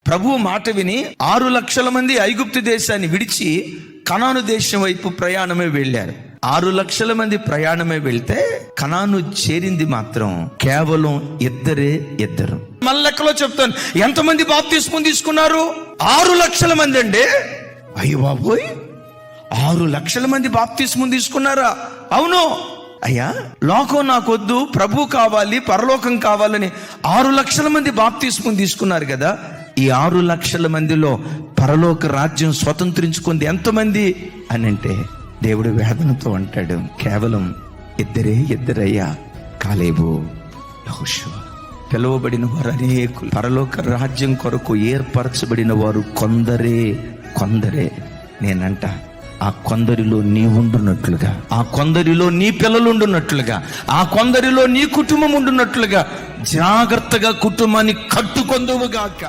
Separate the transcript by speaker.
Speaker 1: ప్రభువు మాట విని 6 లక్షల మంది ఐగుప్తు దేశాన్ని విడిచి కనాను దేశం వైపు ప్రయాణమే వెళ్ళారు. 6 లక్షల మంది ప్రయాణమే వెళ్తే కనాను చేరింది మాత్రం కేవలం ఇద్దరు. మళ్ళీ లెక్కలో చెప్తాను, ఎంతమంది బాప్తిస్మం తీసుకున్నారు? 6 లక్షల మంది అండి. అయ్యో బాబోయ్, 6 లక్షల మంది బాప్తిస్మం తీసుకున్నారా? అవును అయ్యా, లోకం నాకొద్దు, ప్రభు కావాలి, పరలోకం కావాలని 6 లక్షల మంది బాప్తిస్మం తీసుకున్నారు కదా. ఈ 6 లక్షల మందిలో పరలోక రాజ్యం స్వతంత్రించుకుంది ఎంతమంది అని అంటే దేవుడు వేదనతో అంటాడు, కేవలం ఇద్దరయ్యా, కాలేబు, యెహోషువ. పిలువబడిన వారు అనేకులు, పరలోక రాజ్యం కొరకు ఏర్పరచబడిన వారు కొందరే. నేనంట ఆ కొందరిలో నీ ఉండున్నట్లుగా, ఆ కొందరిలో నీ పిల్లలు ఉండున్నట్లుగా, ఆ కొందరిలో నీ కుటుంబం ఉండున్నట్లుగా జాగ్రత్తగా కుటుంబాన్ని కట్టుకొందువుగాక.